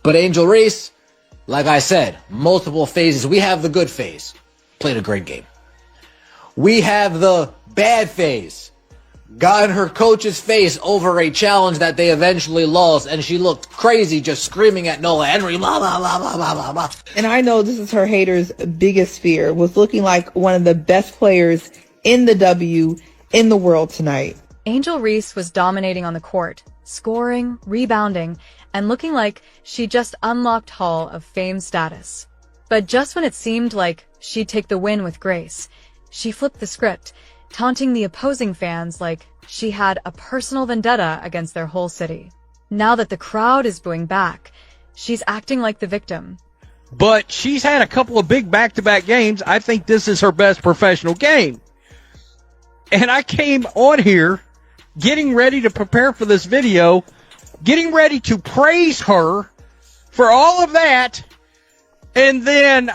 But Angel Reese, like I said, multiple phases. We have the good phase. Played a great game. We have the bad phase. Got in her coach's face over a challenge that they eventually lost, and she looked crazy just screaming at Noah Henry, blah, blah, blah, blah, blah, blah, blah. And I know this is her haters' biggest fear, was looking like one of the best players in the W in the world tonight. Angel Reese was dominating on the court, scoring, rebounding, and looking like she just unlocked Hall of Fame status. But just when it seemed like she'd take the win with grace, she flipped the script, taunting the opposing fans like she had a personal vendetta against their whole city. Now that the crowd is booing back, she's acting like the victim. But she's had a couple of big back-to-back games. I think this is her best professional game. And I came on here getting ready to prepare for this video, getting ready to praise her for all of that, and then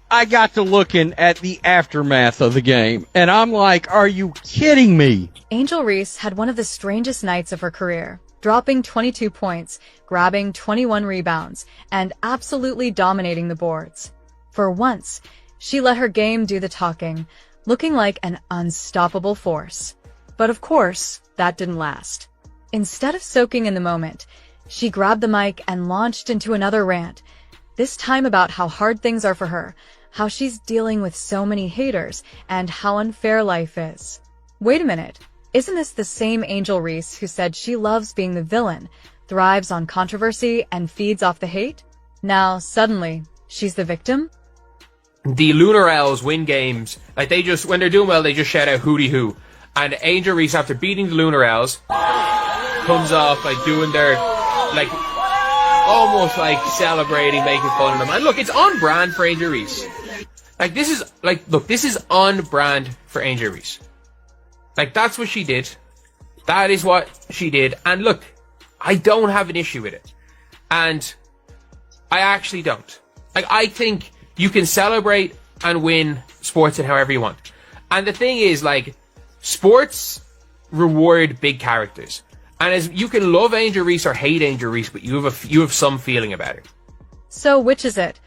I got to looking at the aftermath of the game, and I'm like, are you kidding me? Angel Reese had one of the strangest nights of her career, dropping 22 points, grabbing 21 rebounds, and absolutely dominating the boards. For once, she let her game do the talking, looking like an unstoppable force. But of course, that didn't last. Instead of soaking in the moment, she grabbed the mic and launched into another rant, this time about how hard things are for her, how she's dealing with so many haters, and how unfair life is. Wait a minute, isn't this the same Angel Reese who said she loves being the villain, thrives on controversy, and feeds off the hate? Now, suddenly, she's the victim? The Lunar Owls win games. Like, they just, when they're doing well, they just shout out hooty hoo. And Angel Reese, after beating the Lunar Owls, comes off, like, doing their, like, almost like celebrating, making fun of them. And look, it's on brand for Angel Reese. Like, this is, like, look, this is on brand for Angel Reese. Like, that's what she did. That is what she did. And look, I don't have an issue with it. And I actually don't. Like, I think you can celebrate and win sports in however you want. And the thing is, like, sports reward big characters. And as you can love Angel Reese or hate Angel Reese, but you have some feeling about it. So which is it?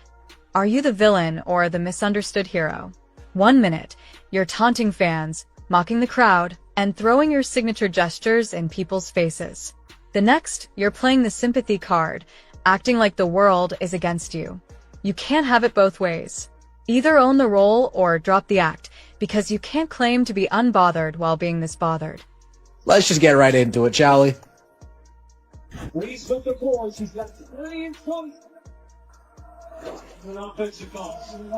Are you the villain or the misunderstood hero? 1 minute, you're taunting fans, mocking the crowd, and throwing your signature gestures in people's faces. The next, you're playing the sympathy card, acting like the world is against you. You can't have it both ways. Either own the role or drop the act, because you can't claim to be unbothered while being this bothered. Let's just get right into it, shall we? Reese with the ball. She's got 3 in front. An offensive box. And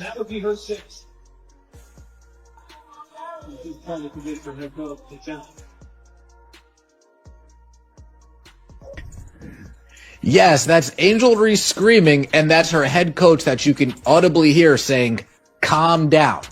that would be her 6th. She's trying to commit for her goal to jump. Yes, that's Angel Reese screaming, and that's her head coach that you can audibly hear saying, calm down.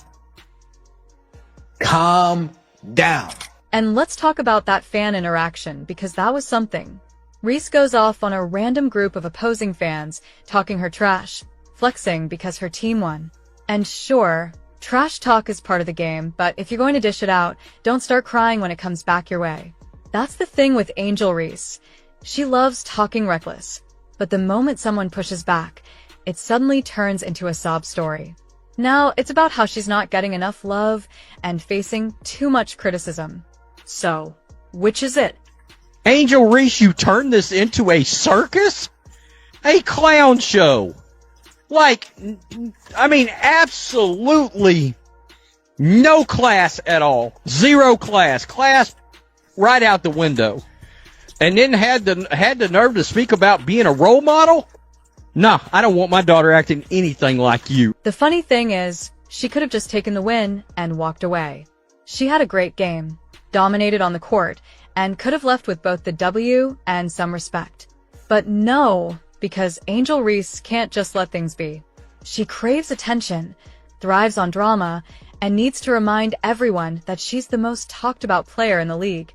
Calm down. And let's talk about that fan interaction, because that was something. Reese goes off on a random group of opposing fans, talking her trash, flexing because her team won. And sure, trash talk is part of the game, but if you're going to dish it out, don't start crying when it comes back your way. That's the thing with Angel Reese. She loves talking reckless, but the moment someone pushes back, it suddenly turns into a sob story. Now, it's about how she's not getting enough love and facing too much criticism. So, which is it? Angel Reese, you turned this into a circus? A clown show. Like, I mean, absolutely no class at all. Zero class. Class right out the window. And then had the nerve to speak about being a role model? Nah, I don't want my daughter acting anything like you. The funny thing is, she could have just taken the win and walked away. She had a great game, dominated on the court, and could have left with both the W and some respect. But no, because Angel Reese can't just let things be. She craves attention, thrives on drama, and needs to remind everyone that she's the most talked about player in the league,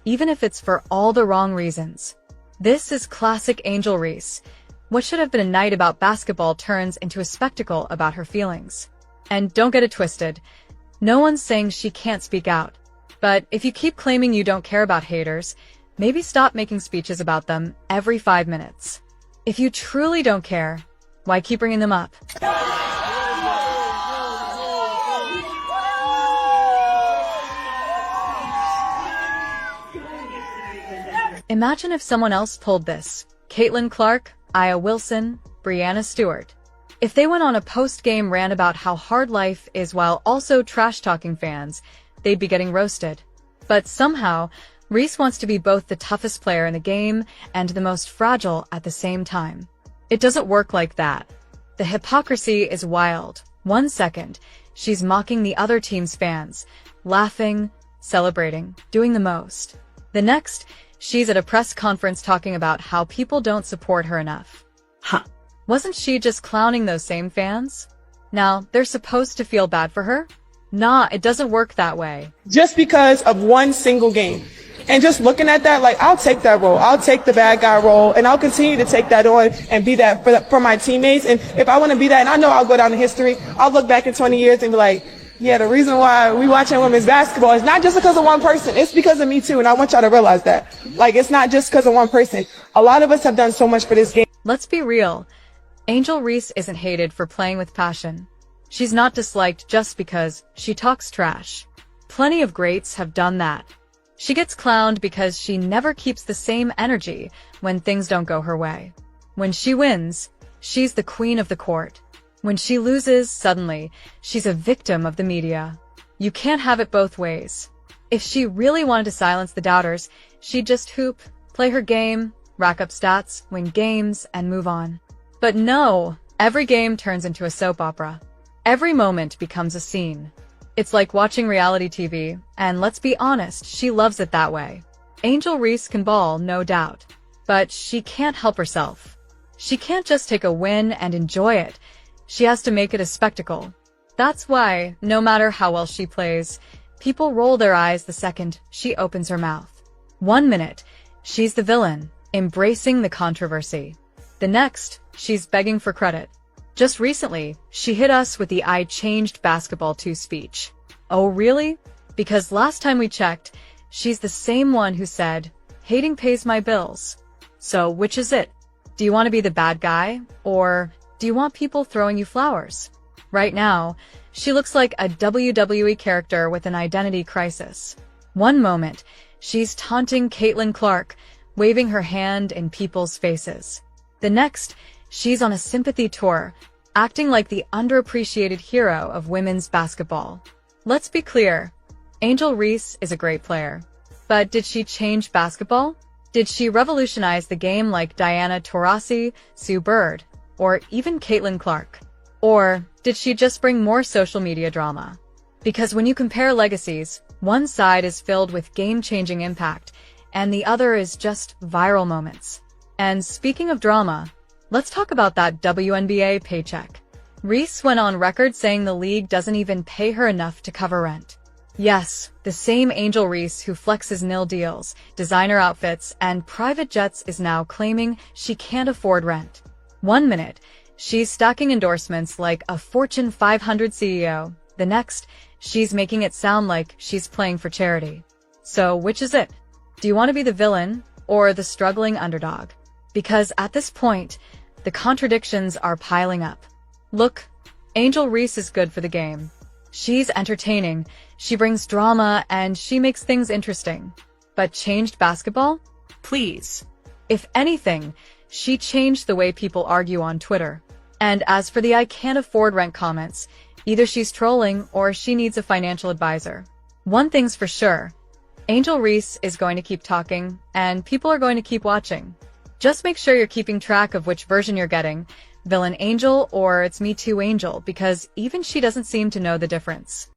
even if it's for all the wrong reasons. This is classic Angel Reese. What should have been a night about basketball turns into a spectacle about her feelings. And don't get it twisted. No one's saying she can't speak out. But if you keep claiming you don't care about haters, maybe stop making speeches about them every 5 minutes. If you truly don't care, why keep bringing them up? Imagine if someone else pulled this. Caitlin Clark, Aya Wilson, Brianna Stewart. If they went on a post-game rant about how hard life is while also trash-talking fans, they'd be getting roasted. But somehow, Reese wants to be both the toughest player in the game and the most fragile at the same time. It doesn't work like that. The hypocrisy is wild. 1 second, she's mocking the other team's fans, laughing, celebrating, doing the most. The next, she's at a press conference talking about how people don't support her enough. Huh. Wasn't she just clowning those same fans? Now, they're supposed to feel bad for her? Nah, it doesn't work that way. Just because of one single game. And just looking at that, like, I'll take that role. I'll take the bad guy role, and I'll continue to take that on and be that for my teammates. And if I want to be that, and I know I'll go down in history, I'll look back in 20 years and be like, yeah, the reason why we watching women's basketball is not just because of one person. It's because of me too, and I want y'all to realize that. Like, it's not just because of one person. A lot of us have done so much for this game. Let's be real. Angel Reese isn't hated for playing with passion. She's not disliked just because she talks trash. Plenty of greats have done that. She gets clowned because she never keeps the same energy when things don't go her way. When she wins, she's the queen of the court. When she loses, suddenly, she's a victim of the media. You can't have it both ways. If she really wanted to silence the doubters, she'd just hoop, play her game, rack up stats, win games, and move on. But no, every game turns into a soap opera. Every moment becomes a scene. It's like watching reality TV, and let's be honest, she loves it that way. Angel Reese can ball, no doubt. But she can't help herself. She can't just take a win and enjoy it. She has to make it a spectacle. That's why, no matter how well she plays, people roll their eyes the second she opens her mouth. 1 minute, she's the villain, embracing the controversy. The next, she's begging for credit. Just recently, she hit us with the "I changed basketball too" speech. Oh really? Because last time we checked, she's the same one who said, "Hating pays my bills." So which is it? Do you want to be the bad guy, or do you want people throwing you flowers? Right now, she looks like a WWE character with an identity crisis. 1 moment, she's taunting Caitlin Clark, waving her hand in people's faces. The next, she's on a sympathy tour, acting like the underappreciated hero of women's basketball. Let's be clear, Angel Reese is a great player. But did she change basketball? Did she revolutionize the game like Diana Taurasi, Sue Bird, or even Caitlin Clark? Or did she just bring more social media drama? Because when you compare legacies, one side is filled with game-changing impact, and the other is just viral moments. And speaking of drama, let's talk about that WNBA paycheck. Reese went on record saying the league doesn't even pay her enough to cover rent. Yes, the same Angel Reese who flexes nil deals, designer outfits, and private jets is now claiming she can't afford rent. 1 minute, she's stacking endorsements like a Fortune 500 CEO. The next, she's making it sound like she's playing for charity. So which is it? Do you want to be the villain or the struggling underdog? Because at this point, the contradictions are piling up. Look, Angel Reese is good for the game. She's entertaining, she brings drama, and she makes things interesting. But changed basketball? Please. If anything, she changed the way people argue on Twitter. And as for the "I can't afford rent" comments, either she's trolling or she needs a financial advisor. One thing's for sure, Angel Reese is going to keep talking, and people are going to keep watching. Just make sure you're keeping track of which version you're getting, Villain Angel or It's Me Too Angel, because even she doesn't seem to know the difference.